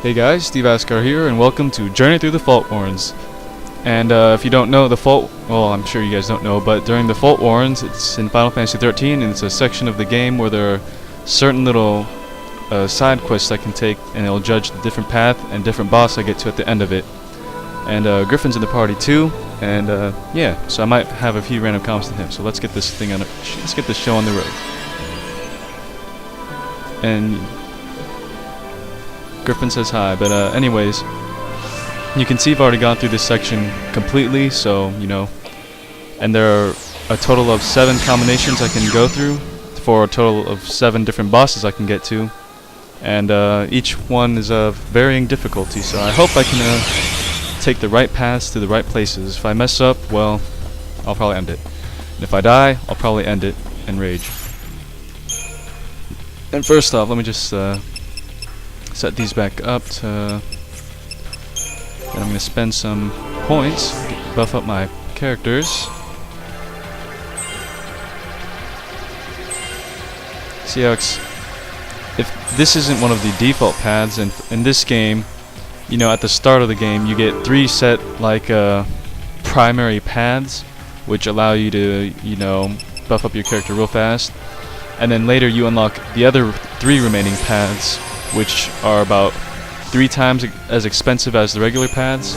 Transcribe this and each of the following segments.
Hey guys, Steve Ascar here, and welcome to Journey Through the Faultwarrens. And if you don't know well, I'm sure you guys don't know, but during the faultwarrens, it's in Final Fantasy 13, and it's a section of the game where there are certain little side quests I can take, and it'll judge the different path and different boss I get to at the end of it. And Griffin's in the party too, and yeah, so I might have a few random comments to him. So let's get this thing on. Let's get this show on the road. And Griffin says hi, but anyways, you can see I've already gone through this section completely, so, you know, and there are a total of 7 combinations I can go through for a total of 7 different bosses I can get to, and each one is of varying difficulty, so I hope I can take the right paths to the right places. If I mess up, well, I'll probably end it, and if I die, I'll probably end it and rage. And first off, let me just set these back up to, and I'm going to spend some points to buff up my characters. See how if this isn't one of the default paths, and in this game, you know, at the start of the game you get 3 set like primary paths which allow you to, you know, buff up your character real fast, and then later you unlock the other 3 remaining paths, which are about 3 times as expensive as the regular paths.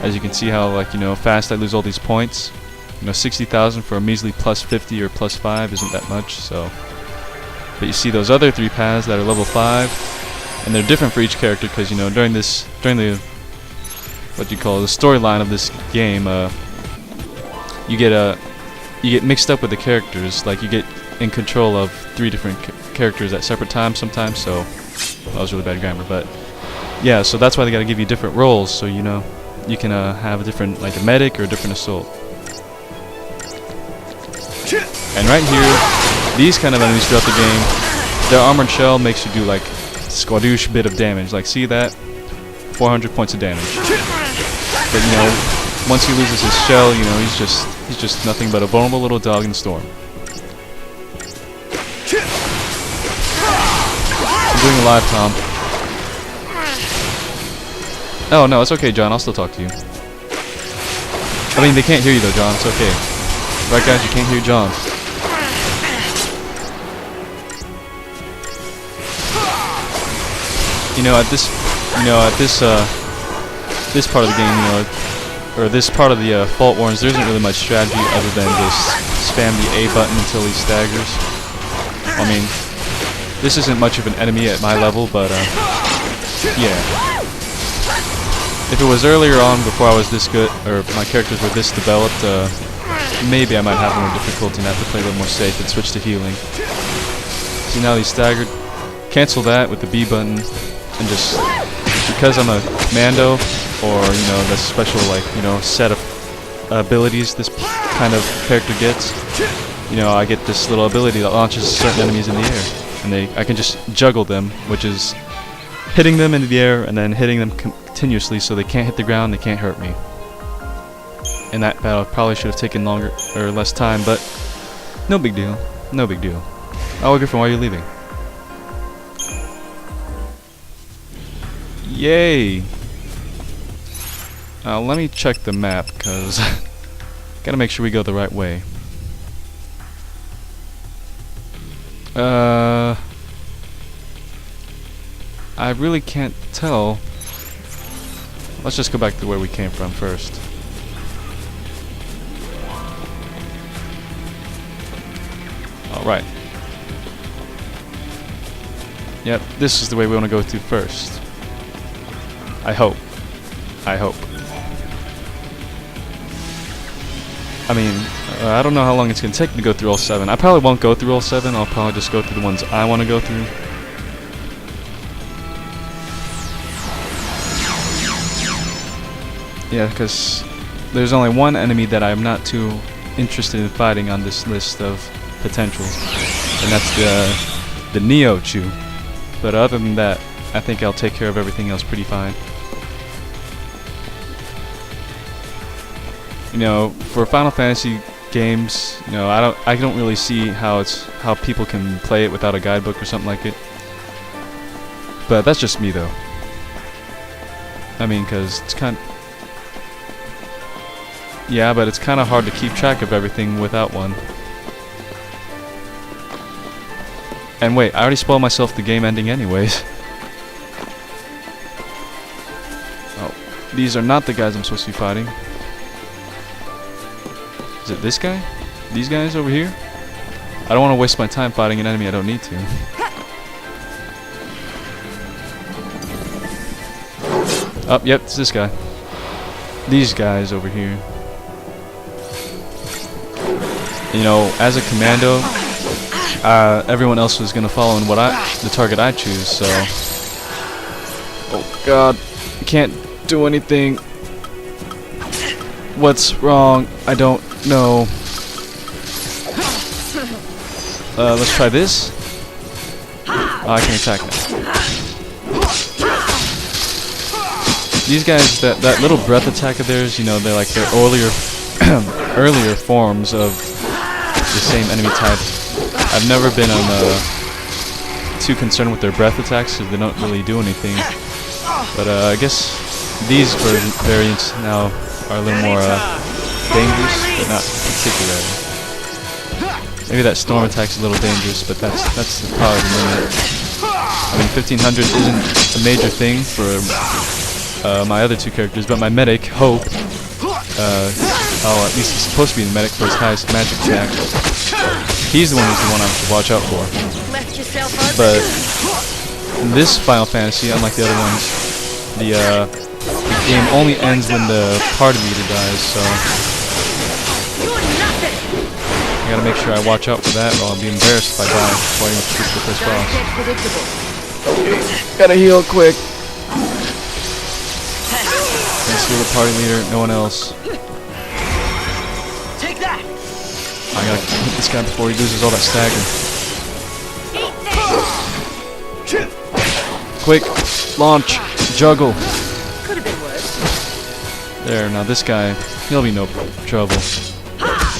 As you can see how, like, you know, fast I lose all these points. You know, 60,000 for a measly plus 50 or plus 5 isn't that much, so. But you see those other 3 paths that are level 5, and they're different for each character because, you know, during the what you call the storyline of this game, you get mixed up with the characters. Like, you get in control of 3 different characters at separate times sometimes, so. That was really bad grammar, but yeah, so that's why they gotta give you different roles, so, you know, you can have a different, like a medic or a different assault. And right here, these kind of enemies throughout the game, their armored shell makes you do like squadoosh bit of damage. Like, see that? 400 points of damage. But, you know, once he loses his shell, you know, he's just nothing but a vulnerable little dog in the storm. I'm doing a live, Tom. Oh no, it's okay, John. I'll still talk to you. I mean, they can't hear you though, John. It's okay. Right, guys? You can't hear John. You know, at this part of the game, you know, or this part of the faultwarrens, there isn't really much strategy other than just spam the A button until he staggers. I mean, this isn't much of an enemy at my level, but yeah. If it was earlier on, before I was this good, or my characters were this developed, maybe I might have more difficulty and have to play a little more safe and switch to healing. See, now he's staggered. Cancel that with the B button, and just, because I'm a commando, or, you know, the special, like, you know, set of abilities this kind of character gets, you know, I get this little ability that launches certain enemies in the air. And I can just juggle them, which is hitting them into the air and then hitting them continuously so they can't hit the ground, they can't hurt me. And that battle probably should have taken longer or less time, but no big deal. No big deal. Oh, Griffin, why are you leaving? Yay! Let me check the map, because gotta make sure we go the right way. I really can't tell. Let's just go back to where we came from first. Alright. Yep, this is the way we want to go to first. I hope. I hope. I mean, I don't know how long it's going to take me to go through all 7. I probably won't go through all 7. I'll probably just go through the ones I want to go through. Yeah, because there's only one enemy that I'm not too interested in fighting on this list of potentials, and that's the Neo Chew. But other than that, I think I'll take care of everything else pretty fine. You know, for Final Fantasy games, you know, I don't really see how people can play it without a guidebook or something like it. But that's just me though. I mean, because it's yeah, but it's kind of hard to keep track of everything without one. And wait, I already spoiled myself the game ending anyways. Oh, these are not the guys I'm supposed to be fighting. Is it this guy? These guys over here? I don't want to waste my time fighting an enemy I don't need to. Oh, yep, it's this guy. These guys over here. You know, as a commando, everyone else was gonna follow in the target I choose. So, oh God, I can't do anything. What's wrong? I don't know. Let's try this. Oh, I can attack now. These guys, that little breath attack of theirs, you know, they're like their earlier forms of the same enemy type. I've never been too concerned with their breath attacks because they don't really do anything. But I guess these variants now are a little more dangerous, but not particularly. Maybe that storm attack's a little dangerous, but that's probably the limit. I mean, 1500 isn't a major thing for my other two characters, but my medic, Hope, at least he's supposed to be the medic for his highest magic attack. He's the one who's the one I'm to watch out for. But in this Final Fantasy, unlike the other ones, the game only ends when the party leader dies, so I gotta make sure I watch out for that, or I'll be embarrassed if I die fighting the first boss. Okay, gotta heal quick. Let's heal the party leader, no one else. Take that. I gotta hit this guy before he loses all that stagger. Quick, launch, juggle. Could have been worse. There, now this guy, he'll be no trouble.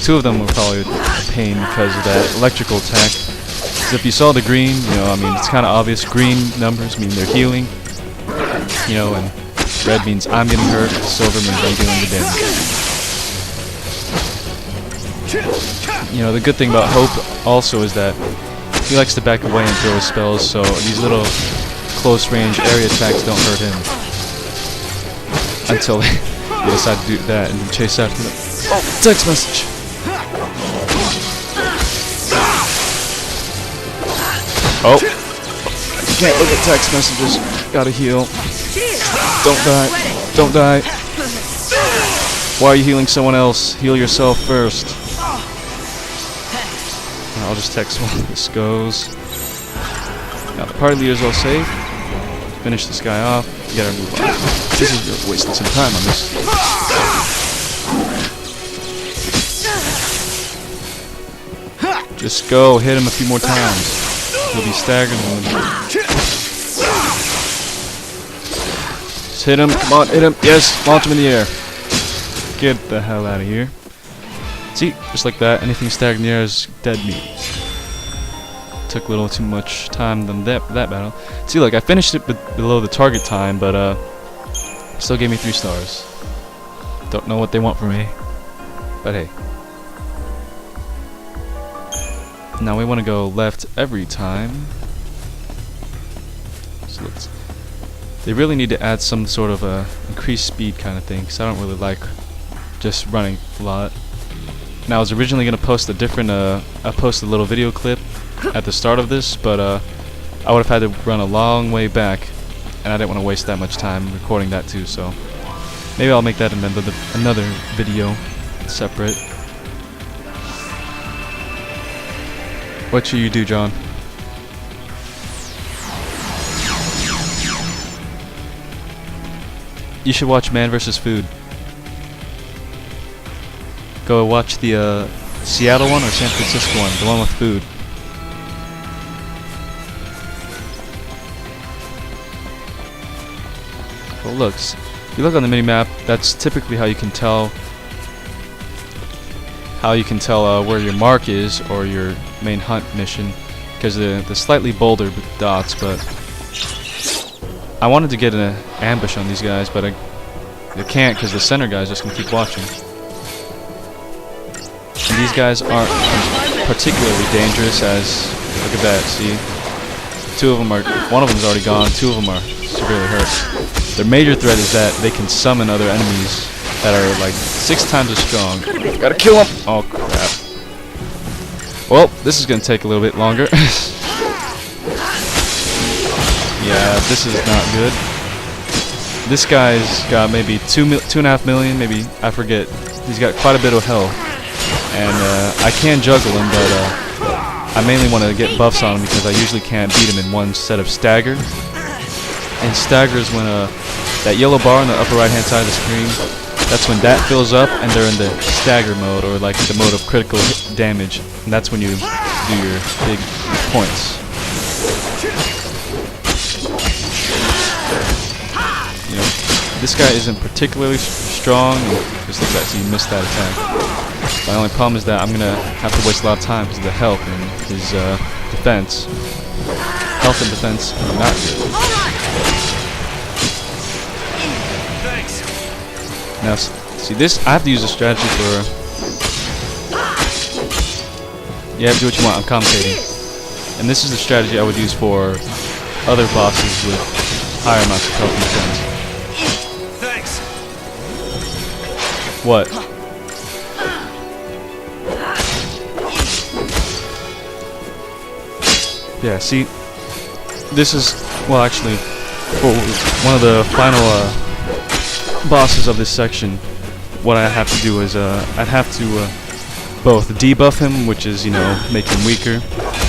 Two of them were probably a pain because of that electrical attack. So if you saw the green, you know, I mean, it's kind of obvious. Green numbers mean they're healing, you know, and red means I'm getting hurt. Silver means I'm doing the damage. You know, the good thing about Hope also is that he likes to back away and throw his spells, so these little close-range area attacks don't hurt him. Until they decide to do that and chase after them. Oh, text message! Oh! You can't look at text messages. Gotta heal. Don't die. Don't die. Why are you healing someone else? Heal yourself first. I'll just text while this goes. Now the party leader's all safe. Finish this guy off. You gotta move on. This is you're wasting some time on this. Just go, hit him a few more times. He'll be staggered. Just hit him. Come on, hit him. Yes, launch him in the air. Get the hell out of here. See, just like that, anything staggered in the air is dead meat. Took a little too much time than that battle. See, look, I finished it below the target time, but still gave me 3 stars. Don't know what they want from me, but hey. Now we want to go left every time. So they really need to add some sort of increased speed kind of thing, because I don't really like just running a lot. Now I was originally going to post a different, I posted a little video clip at the start of this, but I would have had to run a long way back, and I didn't want to waste that much time recording that too, so maybe I'll make that another video separate. What should you do, John? You should watch Man vs. Food. Go watch the Seattle one or San Francisco one, the one with food. Well, look, if you look on the mini-map, that's typically how you can tell where your mark is or your main hunt mission, because the slightly bolder dots, but I wanted to get an ambush on these guys, but I can't because the center guy's just gonna keep watching. And these guys aren't particularly dangerous, as look at that. See, one of them is already gone. Two of them are severely hurt. Their major threat is that they can summon other enemies that are like 6 times as strong. Gotta kill them. Oh crap. Well, this is gonna take a little bit longer. Yeah, this is not good. This guy's got maybe 2.5 million, maybe, I forget. He's got quite a bit of health. And I can juggle him, but I mainly want to get buffs on him because I usually can't beat him in one set of stagger. And stagger is when that yellow bar on the upper right hand side of the screen, that's when that fills up and they're in the stagger mode, or like the mode of critical damage. And that's when you do your big points. You know, this guy isn't particularly strong. Just look at that, so he missed that attack. My only problem is that I'm gonna have to waste a lot of time because of the health and his defense. Health and defense are not good. Now, see this, I have to use a strategy for... Yeah, do what you want, I'm commentating. And this is the strategy I would use for other bosses with higher amounts of health and defense. Thanks. What? Yeah, see, this is, well actually, for one of the final bosses of this section, what I have to do is I'd have to both debuff him, which is, you know, make him weaker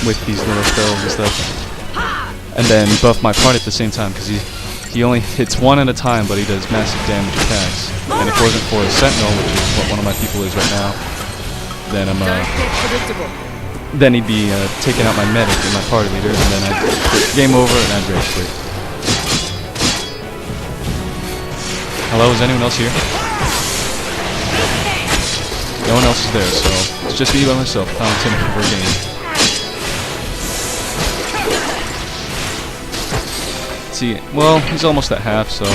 with these little spells and stuff, and then buff my party at the same time, because he only hits one at a time, but he does massive damage attacks. And if it wasn't for a sentinel, which is what one of my people is right now, then then he'd be taking out my medic and my party leader, and then I'd game over and I'd rage quit. Hello, is anyone else here? No one else is there, so it's just me by myself, commenting for a game. Let's see, well, he's almost at half, so...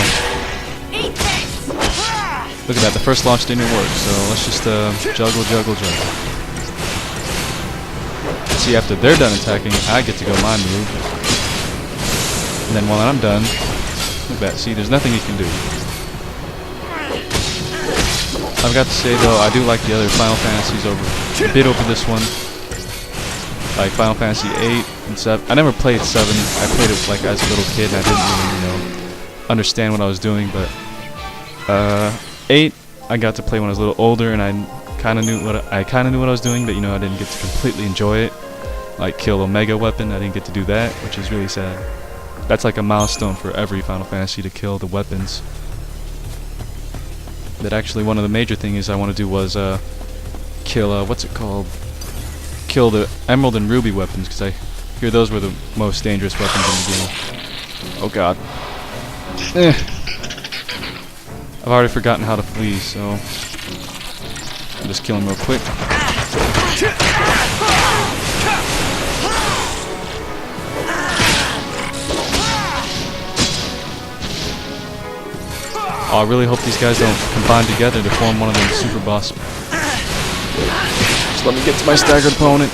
Look at that, the first launch didn't work, so let's just juggle. See, after they're done attacking, I get to go my move. And then while I'm done, look at that, see, there's nothing you can do. I've got to say though, I do like the other Final Fantasies a bit over this one. Like Final Fantasy 8 and 7. I never played 7. I played it like as a little kid and I didn't really, you know, understand what I was doing, but 8 I got to play when I was a little older and I kind of knew what I was doing, but you know, I didn't get to completely enjoy it. Like kill a mega weapon, I didn't get to do that, which is really sad. That's like a milestone for every Final Fantasy, to kill the weapons. But actually one of the major things I want to do was kill, what's it called? Kill the Emerald and Ruby weapons, because I hear those were the most dangerous weapons in the game. Oh god. I've already forgotten how to flee, so I'll just kill him real quick. Oh, I really hope these guys don't combine together to form one of them super boss. Just let me get to my staggered opponent.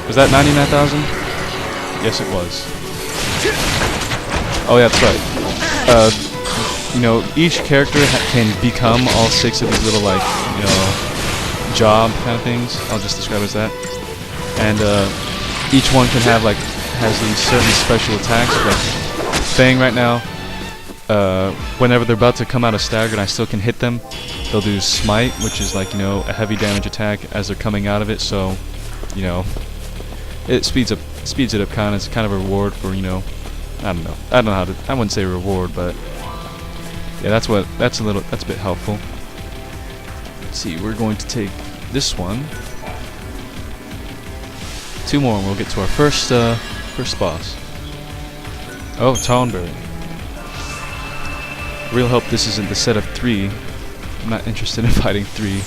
Was that 99,000? Yes, it was. Oh yeah, that's right. You know, each character can become all 6 of these little, like, you know, job kind of things. I'll just describe it as that. And each one can have, like, has these certain special attacks. Like Fang right now, whenever they're about to come out of stagger and I still can hit them, they'll do Smite, which is like, you know, a heavy damage attack as they're coming out of it. So, you know, it speeds it up kind of. It's kind of a reward for, you know, I don't know how to, I wouldn't say reward, but yeah, that's a bit helpful. Let's see, we're going to take this one, 2 more and we'll get to our first boss. Oh, Townberry. Real hope this isn't the set of 3. I'm not interested in fighting 3.